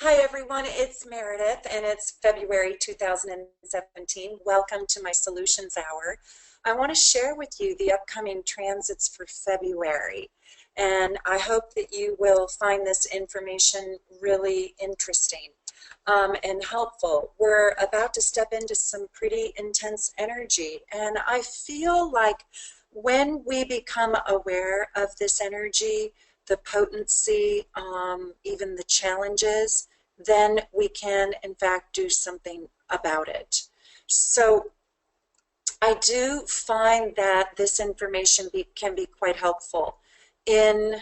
Hi everyone, it's Meredith and it's February 2017. Welcome to my Solutions Hour. I want to share with you the upcoming transits for February, and I hope that you will find this information really interesting and helpful. We're about to step into some pretty intense energy, and I feel like when we become aware of this energy, the potency, even the challenges, then we can, in fact, do something about it. So I do find that this information can be quite helpful in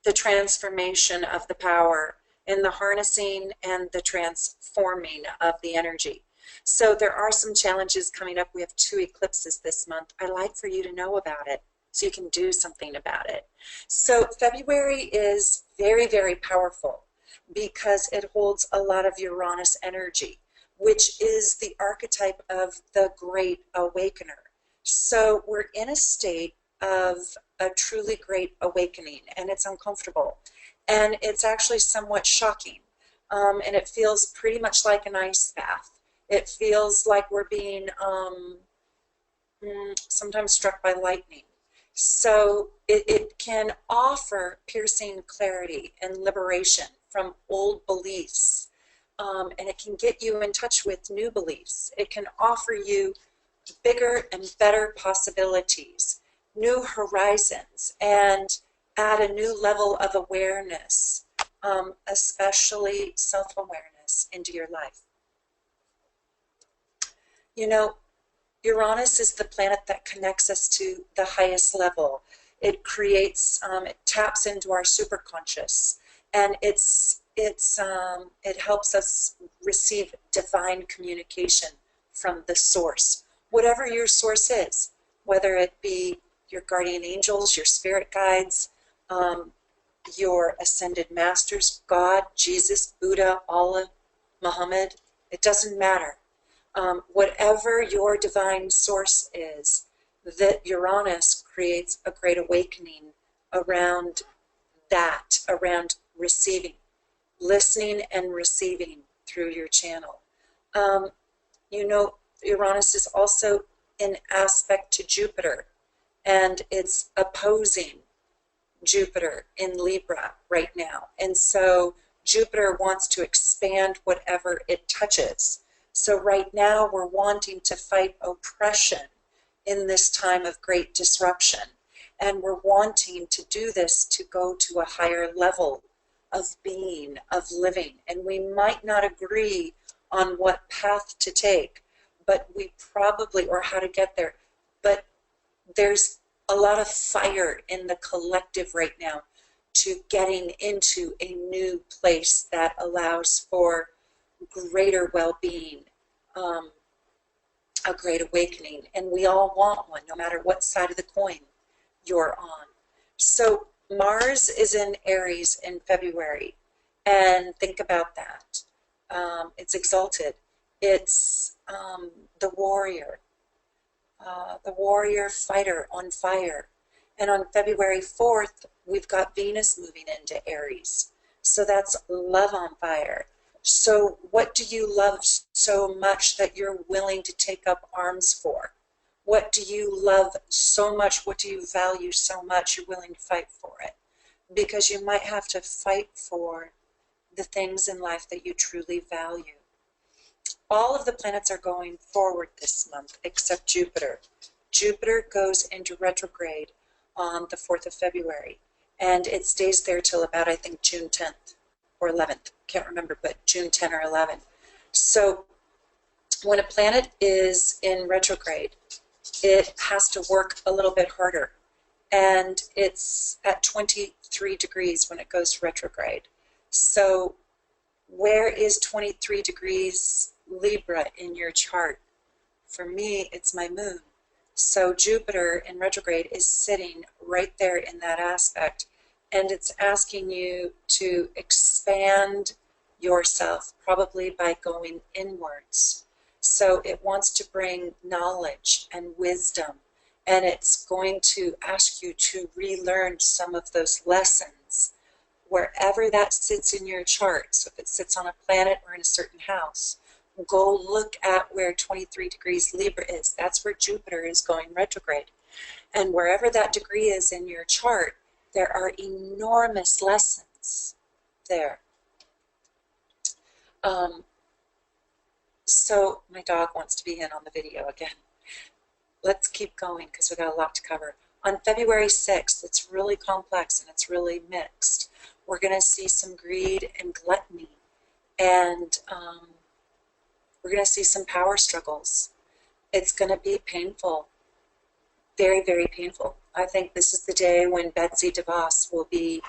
the transformation of the power, in the harnessing and the transforming of the energy. So there are some challenges coming up. We have 2 eclipses this month. I'd like for you to know about it so you can do something about it. So February is very, very powerful because it holds a lot of Uranus energy, which is the archetype of the Great Awakener. So we're in a state of a truly great awakening, and it's uncomfortable. And it's actually somewhat shocking. And it feels pretty much like an ice bath. It feels like we're being sometimes struck by lightning. So it can offer piercing clarity and liberation from old beliefs. And it can get you in touch with new beliefs. It can offer you bigger and better possibilities, new horizons, and add a new level of awareness, especially self-awareness, into your life. You know, Uranus is the planet that connects us to the highest level. It creates, it taps into our superconscious, and it helps us receive divine communication from the source, whatever your source is, whether it be your guardian angels, your spirit guides, your ascended masters, God, Jesus, Buddha, Allah, Muhammad. It doesn't matter. Whatever your divine source is, that Uranus creates a great awakening around that, around receiving, listening and receiving through your channel. You know, Uranus is also in aspect to Jupiter, and it's opposing Jupiter in Libra right now. And so Jupiter wants to expand whatever it touches. So right now we're wanting to fight oppression in this time of great disruption. And we're wanting to do this to go to a higher level of being, of living. And we might not agree on what path to take, but we probably, or how to get there, but there's a lot of fire in the collective right now to getting into a new place that allows for greater well-being, a great awakening. And we all want one, no matter what side of the coin you're on. So Mars is in Aries in February, and think about that. It's exalted. It's the warrior fighter on fire. And on February 4th, we've got Venus moving into Aries. So that's love on fire. So what do you love so much that you're willing to take up arms for? What do you love so much? What do you value so much you're willing to fight for it? Because you might have to fight for the things in life that you truly value. All of the planets are going forward this month except Jupiter. Jupiter goes into retrograde on the 4th of February, and it stays there till about, I think, June 10th or 11th. Can't remember, but June 10 or 11. So when a planet is in retrograde, it has to work a little bit harder. And it's at 23 degrees when it goes retrograde. So where is 23 degrees Libra in your chart? For me, it's my moon. So Jupiter in retrograde is sitting right there in that aspect, and it's asking you to expand yourself, probably by going inwards. So it wants to bring knowledge and wisdom, and it's going to ask you to relearn some of those lessons wherever that sits in your chart, so if it sits on a planet or in a certain house, go look at where 23 degrees Libra is. That's where Jupiter is going retrograde. And wherever that degree is in your chart, there are enormous lessons there. So my dog wants to be in on the video again. Let's keep going because we've got a lot to cover. On February 6th, it's really complex and it's really mixed. We're going to see some greed and gluttony, and we're going to see some power struggles. It's going to be painful, very, very painful. I think this is the day when Betsy DeVos will be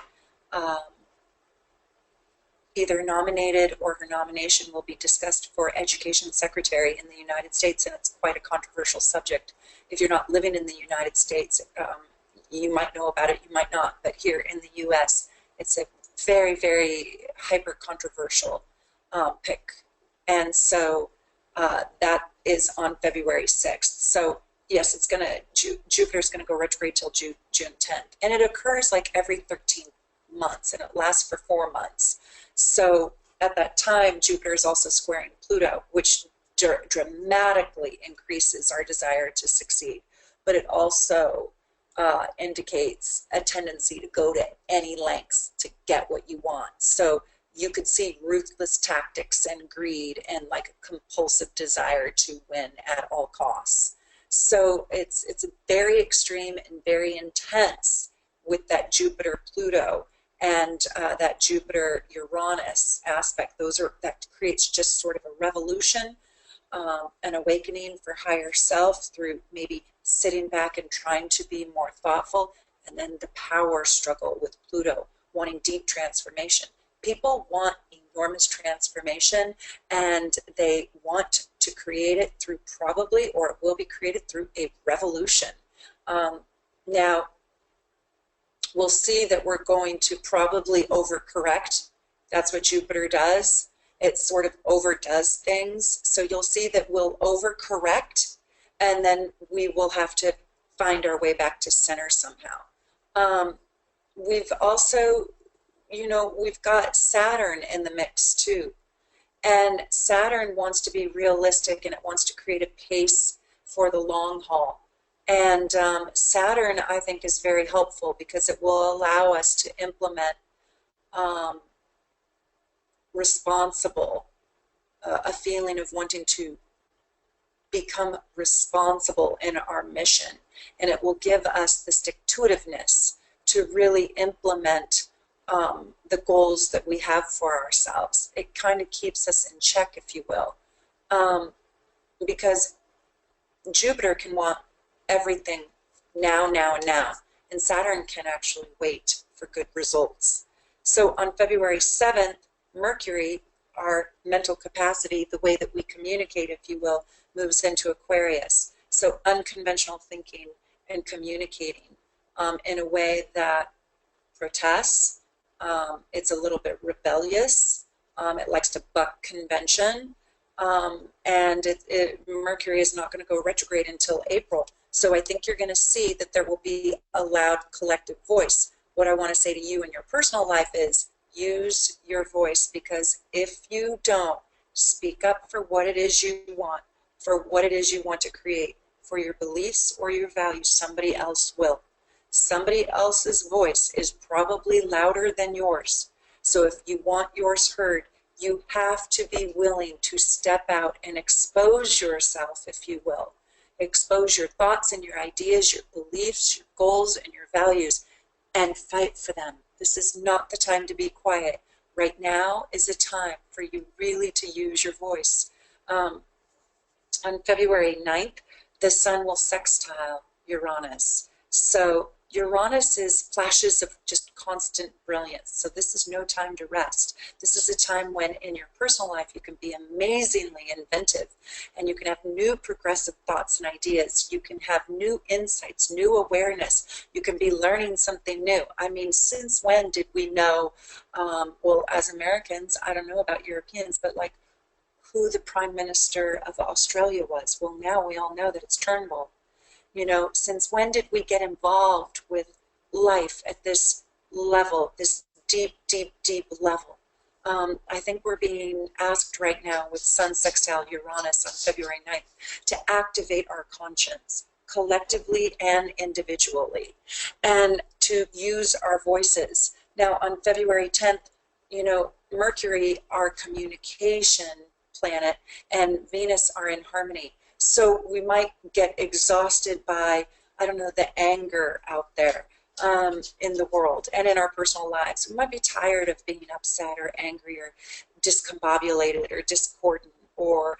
either nominated or her nomination will be discussed for Education Secretary in the United States, and it's quite a controversial subject. If you're not living in the United States, you might know about it, you might not, but here in the US, it's a very, very hyper-controversial pick. And so that is on February 6th. So yes, it's going to, Jupiter's going to go retrograde till June 10th. And it occurs like every 13 months, and it lasts for 4 months. So at that time, Jupiter is also squaring Pluto, which dramatically increases our desire to succeed. But it also indicates a tendency to go to any lengths to get what you want. So you could see ruthless tactics and greed and like a compulsive desire to win at all costs. So it's very extreme and very intense with that Jupiter-Pluto and that Jupiter-Uranus aspect. That creates just sort of a revolution, an awakening for higher self through maybe sitting back and trying to be more thoughtful, and then the power struggle with Pluto, wanting deep transformation. People want enormous transformation, and they want to create it through probably, or it will be created through a revolution. Now, we'll see that we're going to probably overcorrect. That's what Jupiter does. It sort of overdoes things. So you'll see that we'll overcorrect, and then we will have to find our way back to center somehow. We've also, we've got Saturn in the mix too. And Saturn wants to be realistic, and it wants to create a pace for the long haul. And Saturn, I think, is very helpful because it will allow us to implement a feeling of wanting to become responsible in our mission. And it will give us the stick-to-itiveness to really implement the goals that we have for ourselves. It kind of keeps us in check, if you will, because Jupiter can want everything now, now, and now, and Saturn can actually wait for good results. So on February 7th, Mercury, our mental capacity, the way that we communicate, if you will, moves into Aquarius. So unconventional thinking and communicating in a way that protests. It's a little bit rebellious. It likes to buck convention. And Mercury is not going to go retrograde until April. So I think you're going to see that there will be a loud collective voice. What I want to say to you in your personal life is use your voice, because if you don't speak up for what it is you want, for what it is you want to create, for your beliefs or your values, somebody else will. Somebody else's voice is probably louder than yours. So if you want yours heard, you have to be willing to step out and expose yourself, if you will. Expose your thoughts and your ideas, your beliefs, your goals, and your values, and fight for them. This is not the time to be quiet. Right now is a time for you really to use your voice. On February 9th, the Sun will sextile Uranus. So Uranus is flashes of just constant brilliance. So this is no time to rest. This is a time when in your personal life you can be amazingly inventive, and you can have new progressive thoughts and ideas. You can have new insights, new awareness. You can be learning something new. I mean, since when did we know, well, as Americans, I don't know about Europeans, but like who the Prime Minister of Australia was? Well, now we all know that it's Turnbull. Since when did we get involved with life at this level, this deep, deep, deep level. I think we're being asked right now with Sun sextile Uranus on February 9th to activate our conscience collectively and individually, and to use our voices. Now on February 10th, you know, Mercury, our communication planet, and Venus are in harmony. So we might get exhausted by, I don't know, the anger out there in the world and in our personal lives. We might be tired of being upset or angry or discombobulated or discordant or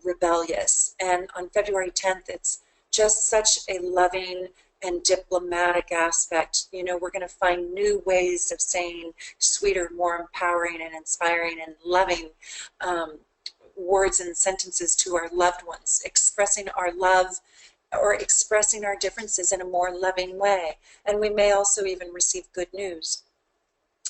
rebellious. And on February 10th, it's just such a loving and diplomatic aspect. You know, we're going to find new ways of saying sweeter, more empowering and inspiring and loving words and sentences to our loved ones, expressing our love or expressing our differences in a more loving way. And we may also even receive good news.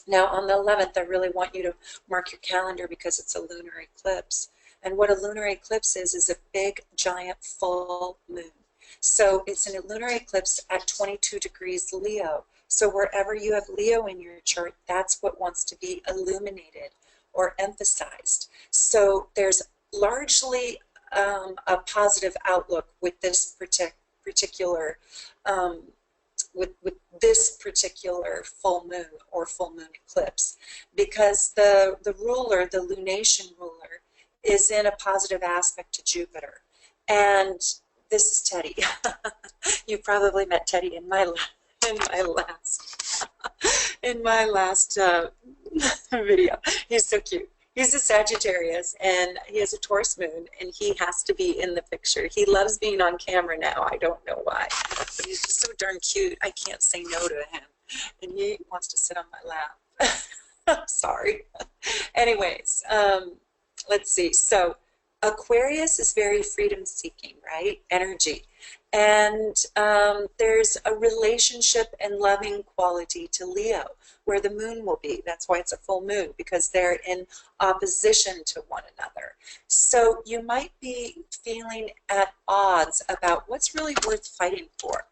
Now on the 11th, I really want you to mark your calendar because it's a lunar eclipse. And what a lunar eclipse is a big, giant, full moon. So it's a lunar eclipse at 22 degrees Leo. So wherever you have Leo in your chart, that's what wants to be illuminated or emphasized. So there's largely a positive outlook with this particular this particular full moon or full moon eclipse, because the ruler, the lunation ruler, is in a positive aspect to Jupiter. And this is Teddy. You probably met Teddy in my last video. He's so cute. He's a Sagittarius, and he has a Taurus moon, and he has to be in the picture. He loves being on camera now. I don't know why, but he's just so darn cute. I can't say no to him, and he wants to sit on my lap. Sorry. Anyways, let's see. So Aquarius is very freedom-seeking, right? Energy. And there's a relationship and loving quality to Leo, where the moon will be. That's why it's a full moon, because they're in opposition to one another. So you might be feeling at odds about what's really worth fighting for.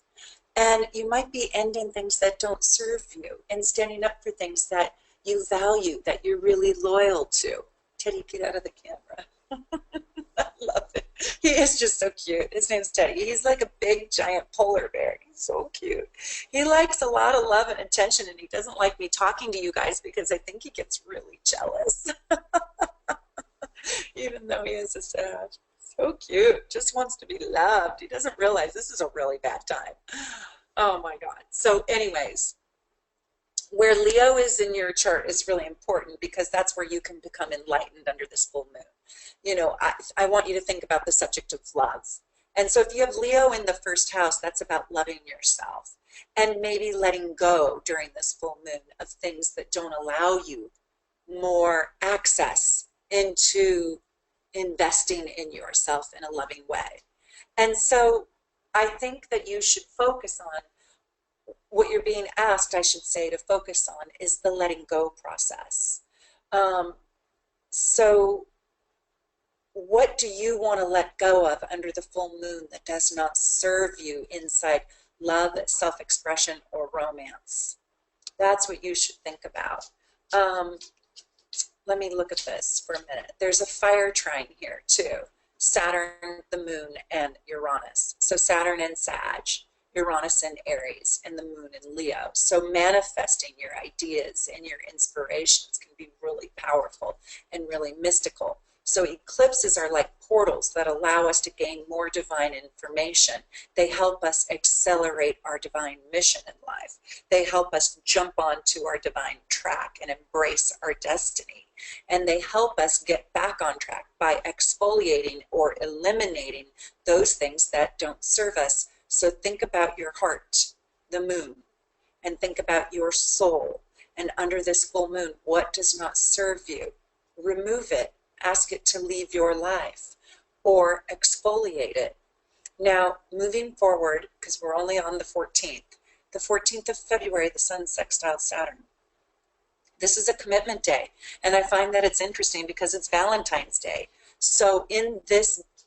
And you might be ending things that don't serve you and standing up for things that you value, that you're really loyal to. Teddy, get out of the camera. I love it. He is just so cute. His name's Teddy. He's like a big, giant polar bear. He's so cute. He likes a lot of love and attention, and he doesn't like me talking to you guys because I think he gets really jealous. Even though he is a Sag. So cute. Just wants to be loved. He doesn't realize this is a really bad time. Oh my God. So anyways, where Leo is in your chart is really important, because that's where you can become enlightened under this full moon. You know, I want you to think about the subject of love. And so if you have Leo in the first house, that's about loving yourself and maybe letting go during this full moon of things that don't allow you more access into investing in yourself in a loving way. And so I think that you should focus on what you're being asked, I should say, to focus on is the letting go process. So what do you want to let go of under the full moon that does not serve you inside love, self-expression, or romance? That's what you should think about. Let me look at this for a minute. There's a fire trine here too. Saturn, the moon, and Uranus. So Saturn in Sag, Uranus in Aries, and the moon in Leo. So manifesting your ideas and your inspirations can be really powerful and really mystical. So eclipses are like portals that allow us to gain more divine information. They help us accelerate our divine mission in life. They help us jump onto our divine track and embrace our destiny. And they help us get back on track by exfoliating or eliminating those things that don't serve us. So think about your heart, the moon, and think about your soul. And under this full moon, what does not serve you? Remove it. Ask it to leave your life, or exfoliate it. Now, moving forward, because we're only on the 14th of February, the Sun sextiles Saturn. This is a commitment day, and I find that it's interesting because it's Valentine's Day. So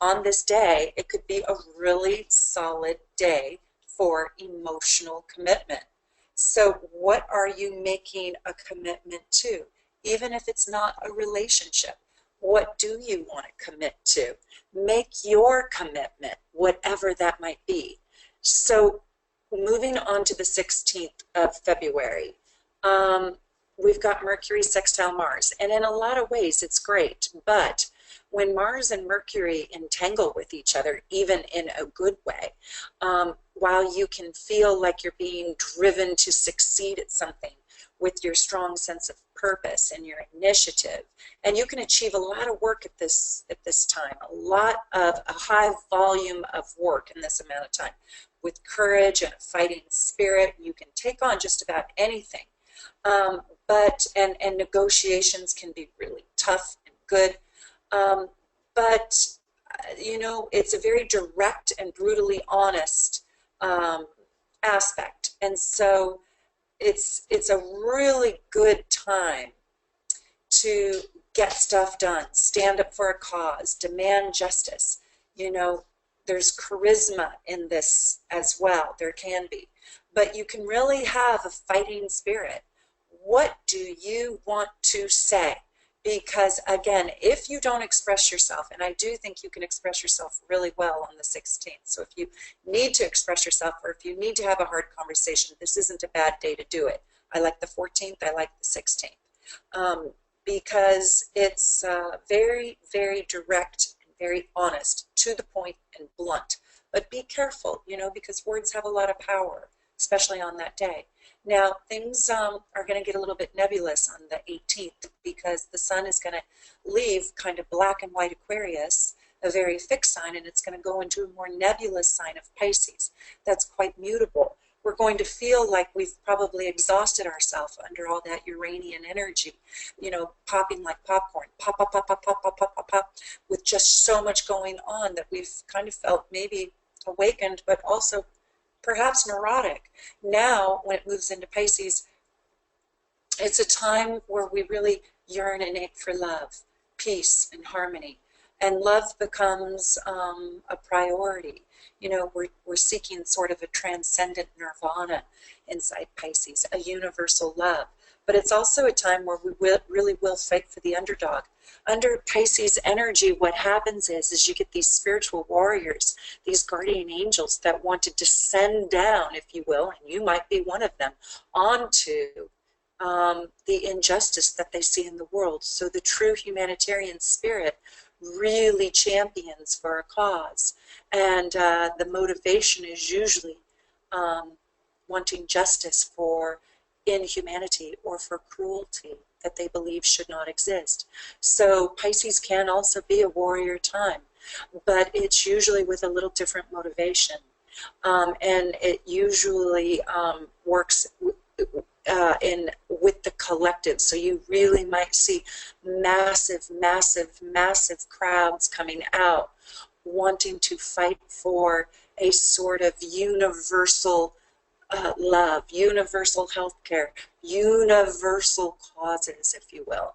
on this day, it could be a really solid day for emotional commitment, So what are you making a commitment to? Even if it's not a relationship, what do you want to commit to? Make your commitment, whatever that might be. So moving on to the 16th of February, we've got Mercury sextile Mars. And in a lot of ways, it's great. But when Mars and Mercury entangle with each other, even in a good way, while you can feel like you're being driven to succeed at something with your strong sense of purpose and your initiative, and you can achieve a lot of work at this time, a high volume of work in this amount of time, with courage and a fighting spirit, you can take on just about anything. And negotiations can be really tough and good. But you know, it's a very direct and brutally honest aspect, and so it's a really good time to get stuff done, stand up for a cause, demand justice. You know, there's charisma in this as well. There can be, but you can really have a fighting spirit. What do you want to say? Because again, if you don't express yourself, and I do think you can express yourself really well on the 16th. So if you need to express yourself, or if you need to have a hard conversation, this isn't a bad day to do it. I like the 14th, I like the 16th. Because it's very, very direct and very honest, to the point and blunt. But be careful, you know, because words have a lot of power, especially on that day. Now, things are going to get a little bit nebulous on the 18th, because the sun is going to leave kind of black and white Aquarius, a very fixed sign, and it's going to go into a more nebulous sign of Pisces. That's quite mutable. We're going to feel like we've probably exhausted ourselves under all that Uranian energy, you know, popping like popcorn, pop, pop, pop, pop, pop, pop, pop, pop, pop, with just so much going on that we've kind of felt maybe awakened, but also perhaps neurotic. Now, when it moves into Pisces, it's a time where we really yearn and ache for love, peace, and harmony. And love becomes a priority. You know, we're seeking sort of a transcendent nirvana inside Pisces, a universal love. But it's also a time where we really will fight for the underdog. Under Pisces energy, what happens is you get these spiritual warriors, these guardian angels that want to descend down, if you will, and you might be one of them, onto the injustice that they see in the world. So the true humanitarian spirit really champions for a cause. And the motivation is usually wanting justice for inhumanity or for cruelty that they believe should not exist. So Pisces can also be a warrior time, but it's usually with a little different motivation. And it usually works with the collective. So you really might see massive, massive, massive crowds coming out wanting to fight for a sort of universal love, universal healthcare, universal causes, if you will.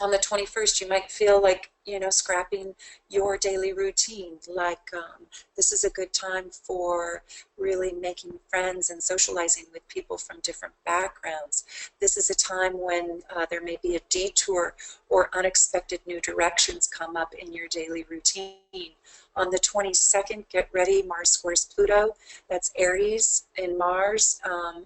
On the 21st, you might feel like, you know, scrapping your daily routine. Like this is a good time for really making friends and socializing with people from different backgrounds. This is a time when there may be a detour or unexpected new directions come up in your daily routine. On the 22nd, get ready, Mars squares Pluto. That's Aries in Mars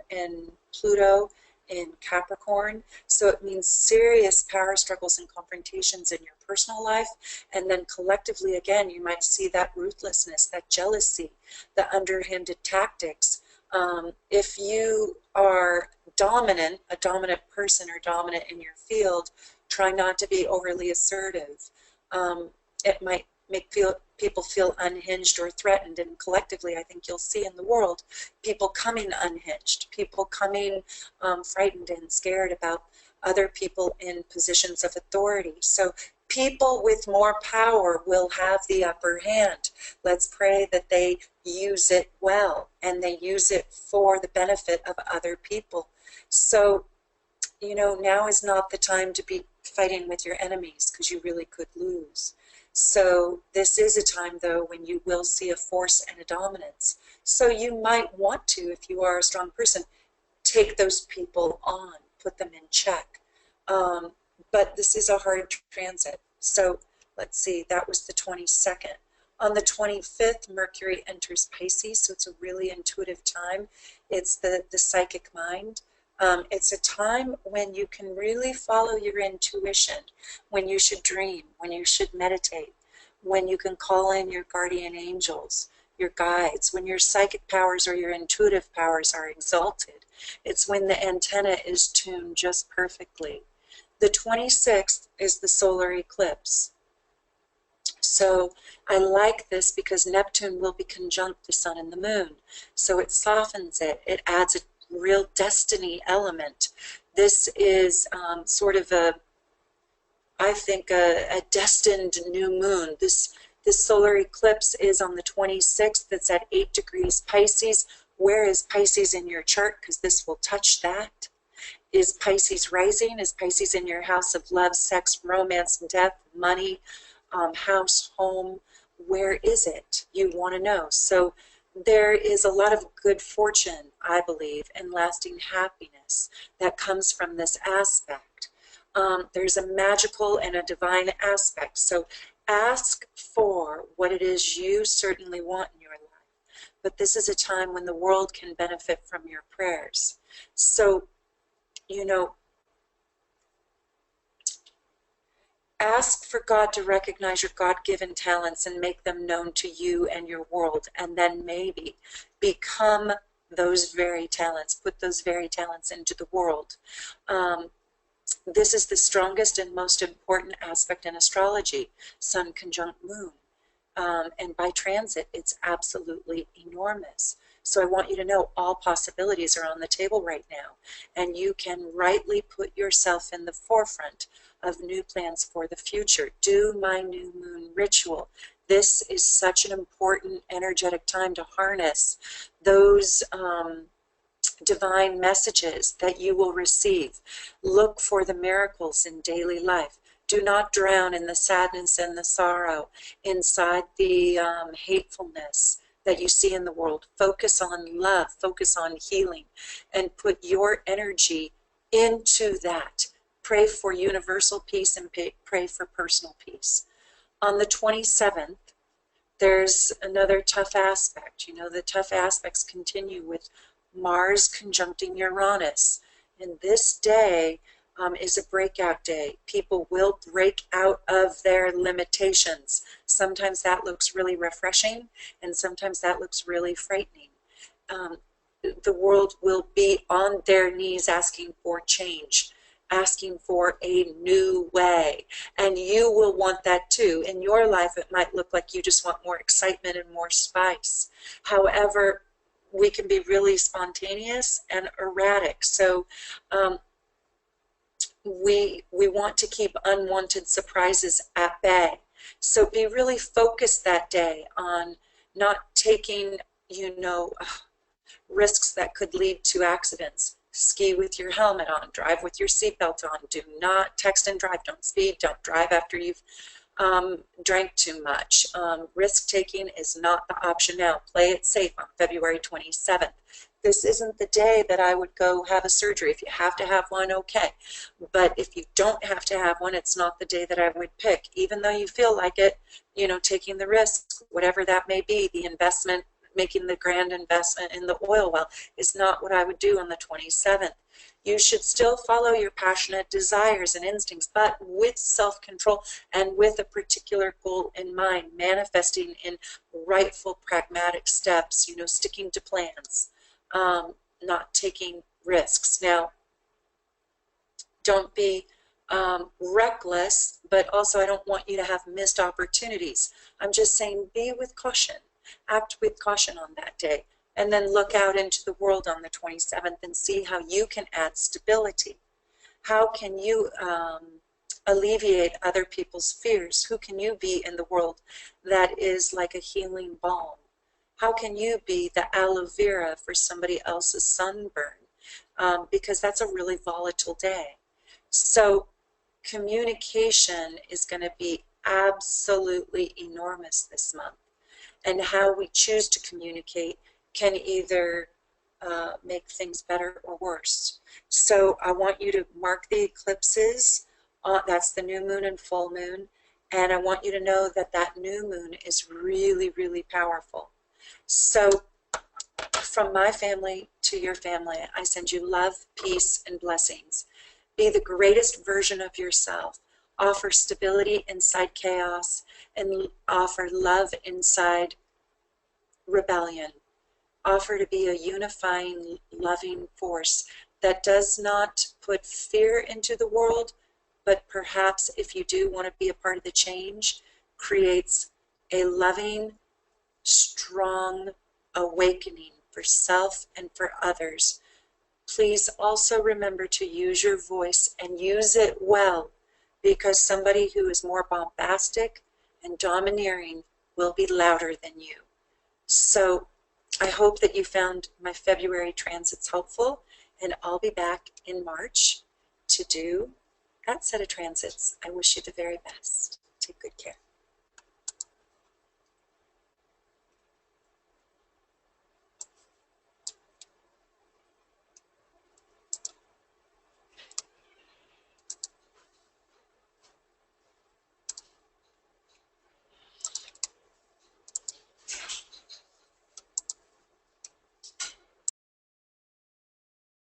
and Pluto in Capricorn. So it means serious power struggles and confrontations in your personal life. And then collectively, again, you might see that ruthlessness, that jealousy, the underhanded tactics. If you are dominant, a dominant person or dominant in your field, try not to be overly assertive. It might make people feel unhinged or threatened, and collectively I think you'll see in the world people coming unhinged, people coming frightened and scared about other people in positions of authority. So people with more power will have the upper hand. Let's pray that they use it well and they use it for the benefit of other people. So, you know, now is not the time to be fighting with your enemies, because you really could lose. So this is a time, though, when you will see a force and a dominance. So you might want to, if you are a strong person, take those people on, put them in check. But this is a hard transit. So let's see, that was the 22nd. On the 25th, Mercury enters Pisces, so it's a really intuitive time. It's the psychic mind. It's a time when you can really follow your intuition, when you should dream, when you should meditate, when you can call in your guardian angels, your guides, when your psychic powers or your intuitive powers are exalted. It's when the antenna is tuned just perfectly. The 26th is the solar eclipse. So I like this because Neptune will be conjunct the sun and the moon. So it softens it. It adds a real destiny element. This is sort of I think, a destined new moon. This solar eclipse is on the 26th. It's at 8 degrees Pisces. Where is Pisces in your chart? Because this will touch that. Is Pisces rising? Is Pisces in your house of love, sex, romance, death, money, house, home? Where is it? You want to know. So there is a lot of good fortune, I believe, and lasting happiness that comes from this aspect. There's a magical and a divine aspect. So ask for what it is you certainly want in your life. But this is a time when the world can benefit from your prayers. So, you know, ask for God to recognize your God-given talents and make them known to you and your world, and then maybe become those very talents, put those very talents into the world. This is the strongest and most important aspect in astrology, Sun conjunct Moon. And by transit, it's absolutely enormous. So I want you to know all possibilities are on the table right now, and you can rightly put yourself in the forefront of new plans for the future. Do my new moon ritual. This is such an important energetic time to harness those divine messages that you will receive. Look for the miracles in daily life. Do not drown in the sadness and the sorrow, inside the hatefulness that you see in the world. Focus on love, focus on healing, and put your energy into that. Pray for universal peace and pray for personal peace. On the 27th, there's another tough aspect. You know, the tough aspects continue with Mars conjuncting Uranus. And this day is a breakout day. People will break out of their limitations. Sometimes that looks really refreshing, and sometimes that looks really frightening. The world will be on their knees asking for change, asking for a new way. And you will want that too. In your life, it might look like you just want more excitement and more spice. However, we can be really spontaneous and erratic. So we want to keep unwanted surprises at bay. So be really focused that day on not taking, you know, risks that could lead to accidents. Ski with your helmet on, drive with your seatbelt on, do not text and drive, don't speed, don't drive after you've drank too much. Risk-taking is not the option now. Play it safe on February 27th. This isn't the day that I would go have a surgery. If you have to have one, okay. But if you don't have to have one, it's not the day that I would pick. Even though you feel like it, you know, taking the risk, whatever that may be, the investment, making the grand investment in the oil well, is not what I would do on the 27th. You should still follow your passionate desires and instincts, but with self-control and with a particular goal in mind, manifesting in rightful pragmatic steps, you know, sticking to plans, not taking risks. Now, don't be reckless, but also I don't want you to have missed opportunities. I'm just saying be with caution. Act with caution on that day. And then look out into the world on the 27th and see how you can add stability. How can you alleviate other people's fears? Who can you be in the world that is like a healing balm? How can you be the aloe vera for somebody else's sunburn? Because that's a really volatile day. So communication is going to be absolutely enormous this month. And how we choose to communicate can either make things better or worse. So I want you to mark the eclipses. That's the new moon and full moon. And I want you to know that that new moon is really, really powerful. So from my family to your family, I send you love, peace, and blessings. Be the greatest version of yourself. Offer stability inside chaos and offer love inside rebellion. Offer to be a unifying, loving force that does not put fear into the world, but perhaps if you do want to be a part of the change, creates a loving, strong awakening for self and for others. Please also remember to use your voice and use it well, because somebody who is more bombastic and domineering will be louder than you. So I hope that you found my February transits helpful, and I'll be back in March to do that set of transits. I wish you the very best. Take good care.